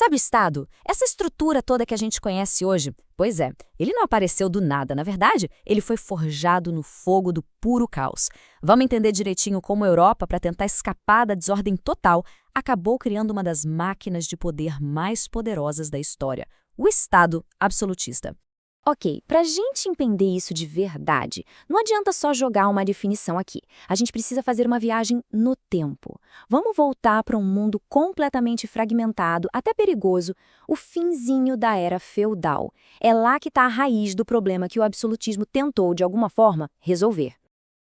Sabe o Estado? Essa estrutura toda que a gente conhece hoje? Pois é, ele não apareceu do nada, na verdade, ele foi forjado no fogo do puro caos. Vamos entender direitinho como a Europa, para tentar escapar da desordem total, acabou criando uma das máquinas de poder mais poderosas da história, o Estado absolutista. Ok, para a gente entender isso de verdade, não adianta só jogar uma definição aqui. A gente precisa fazer uma viagem no tempo. Vamos voltar para um mundo completamente fragmentado, até perigoso, o finzinho da era feudal. É lá que está a raiz do problema que o absolutismo tentou, de alguma forma, resolver.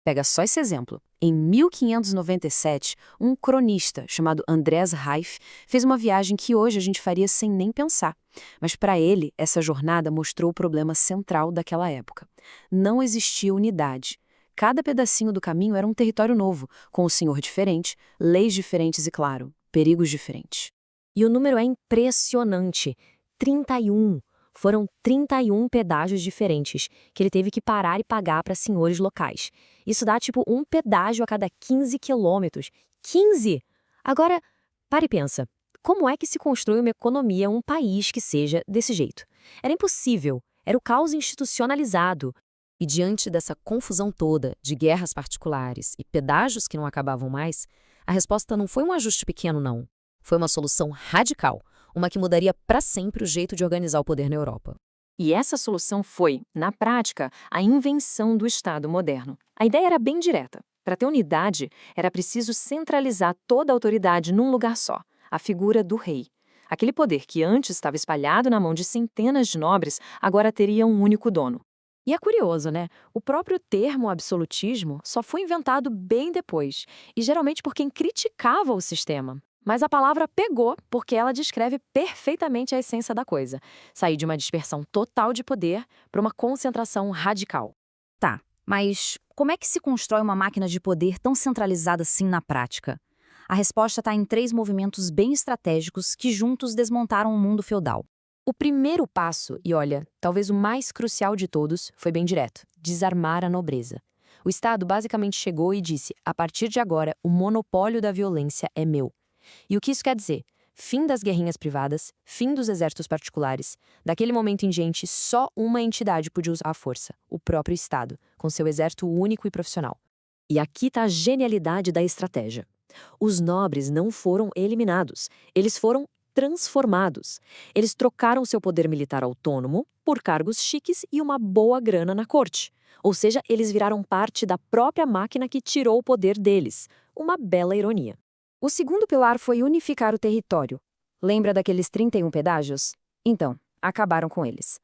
Pega só esse exemplo. Em 1597, um cronista chamado Andrés Reif fez uma viagem que hoje a gente faria sem nem pensar. Mas para ele, essa jornada mostrou o problema central daquela época. Não existia unidade. Cada pedacinho do caminho era um território novo, com um senhor diferente, leis diferentes e, claro, perigos diferentes. E o número é impressionante. 31. Foram 31 pedágios diferentes que ele teve que parar e pagar para senhores locais. Isso dá tipo um pedágio a cada 15 quilômetros. 15! Agora, para e pensa. Como é que se constrói uma economia, um país que seja desse jeito? Era impossível. Era o caos institucionalizado. E diante dessa confusão toda, de guerras particulares e pedágios que não acabavam mais, a resposta não foi um ajuste pequeno, não. Foi uma solução radical, uma que mudaria para sempre o jeito de organizar o poder na Europa. E essa solução foi, na prática, a invenção do Estado moderno. A ideia era bem direta. Para ter unidade, era preciso centralizar toda a autoridade num lugar só, a figura do rei. Aquele poder que antes estava espalhado na mão de centenas de nobres, agora teria um único dono. E é curioso, né? O próprio termo absolutismo só foi inventado bem depois, e geralmente por quem criticava o sistema. Mas a palavra pegou porque ela descreve perfeitamente a essência da coisa. Sair de uma dispersão total de poder para uma concentração radical. Tá, mas como é que se constrói uma máquina de poder tão centralizada assim na prática? A resposta está em 3 movimentos bem estratégicos que juntos desmontaram o mundo feudal. O primeiro passo, e olha, talvez o mais crucial de todos, foi bem direto: desarmar a nobreza. O Estado basicamente chegou e disse: a partir de agora, o monopólio da violência é meu. E o que isso quer dizer? Fim das guerrinhas privadas, fim dos exércitos particulares. Daquele momento em diante, só uma entidade podia usar a força: o próprio Estado, com seu exército único e profissional. E aqui está a genialidade da estratégia. Os nobres não foram eliminados, eles foram transformados. Eles trocaram seu poder militar autônomo por cargos chiques e uma boa grana na corte. Ou seja, eles viraram parte da própria máquina que tirou o poder deles. Uma bela ironia. O segundo pilar foi unificar o território. Lembra daqueles 31 pedágios? Então, acabaram com eles.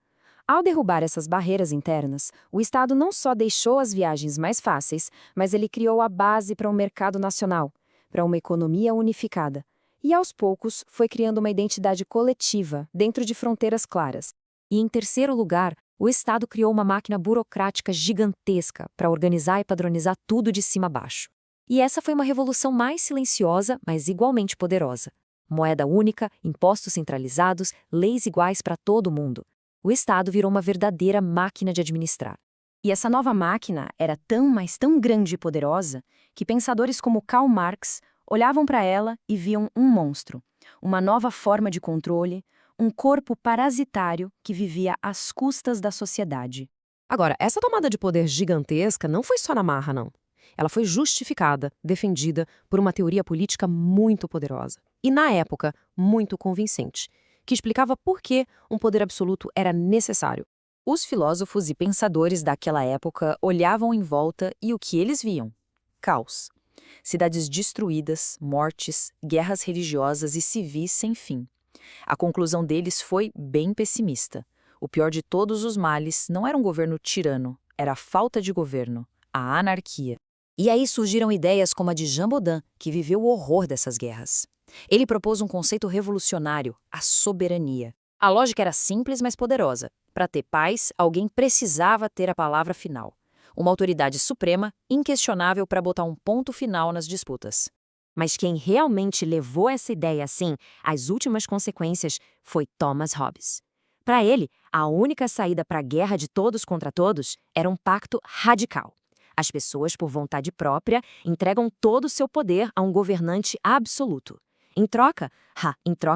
Ao derrubar essas barreiras internas, o Estado não só deixou as viagens mais fáceis, mas ele criou a base para um mercado nacional, para uma economia unificada. E, aos poucos, foi criando uma identidade coletiva, dentro de fronteiras claras. E, em terceiro lugar, o Estado criou uma máquina burocrática gigantesca para organizar e padronizar tudo de cima a baixo. E essa foi uma revolução mais silenciosa, mas igualmente poderosa. Moeda única, impostos centralizados, leis iguais para todo mundo. O Estado virou uma verdadeira máquina de administrar. E essa nova máquina era tão, mas tão grande e poderosa, que pensadores como Karl Marx olhavam para ela e viam um monstro, uma nova forma de controle, um corpo parasitário que vivia às custas da sociedade. Agora, essa tomada de poder gigantesca não foi só na marra, não. Ela foi justificada, defendida por uma teoria política muito poderosa. E, na época, muito convincente, que explicava por que um poder absoluto era necessário. Os filósofos e pensadores daquela época olhavam em volta e o que eles viam? Caos. Cidades destruídas, mortes, guerras religiosas e civis sem fim. A conclusão deles foi bem pessimista. O pior de todos os males não era um governo tirano, era a falta de governo, a anarquia. E aí surgiram ideias como a de Jean Bodin, que viveu o horror dessas guerras. Ele propôs um conceito revolucionário, a soberania. A lógica era simples, mas poderosa. Para ter paz, alguém precisava ter a palavra final. Uma autoridade suprema, inquestionável para botar um ponto final nas disputas. Mas quem realmente levou essa ideia assim, às últimas consequências, foi Thomas Hobbes. Para ele, a única saída para a guerra de todos contra todos era um pacto radical. As pessoas, por vontade própria, entregam todo o seu poder a um governante absoluto. Em troca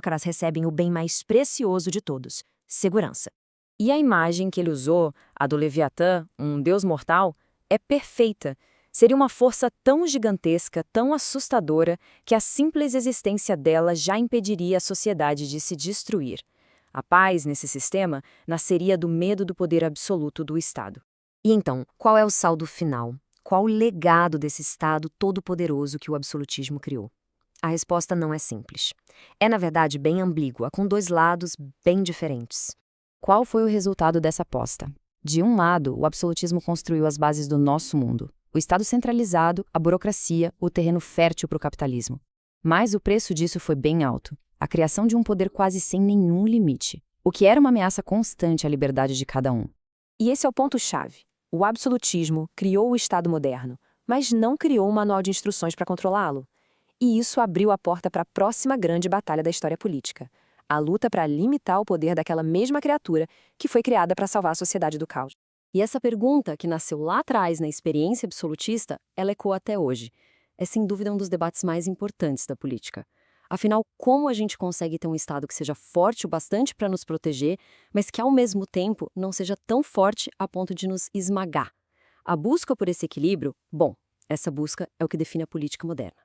elas recebem o bem mais precioso de todos, segurança. E a imagem que ele usou, a do Leviatã, um deus mortal, é perfeita. Seria uma força tão gigantesca, tão assustadora, que a simples existência dela já impediria a sociedade de se destruir. A paz, nesse sistema, nasceria do medo do poder absoluto do Estado. E então, qual é o saldo final? Qual o legado desse Estado todo-poderoso que o absolutismo criou? A resposta não é simples. É, na verdade, bem ambígua, com dois lados bem diferentes. Qual foi o resultado dessa aposta? De um lado, o absolutismo construiu as bases do nosso mundo. O Estado centralizado, a burocracia, o terreno fértil para o capitalismo. Mas o preço disso foi bem alto. A criação de um poder quase sem nenhum limite, o que era uma ameaça constante à liberdade de cada um. E esse é o ponto-chave. O absolutismo criou o Estado moderno, mas não criou um manual de instruções para controlá-lo. E isso abriu a porta para a próxima grande batalha da história política, a luta para limitar o poder daquela mesma criatura que foi criada para salvar a sociedade do caos. E essa pergunta, que nasceu lá atrás na experiência absolutista, ela ecoa até hoje. É sem dúvida um dos debates mais importantes da política. Afinal, como a gente consegue ter um Estado que seja forte o bastante para nos proteger, mas que ao mesmo tempo não seja tão forte a ponto de nos esmagar? A busca por esse equilíbrio, essa busca é o que define a política moderna.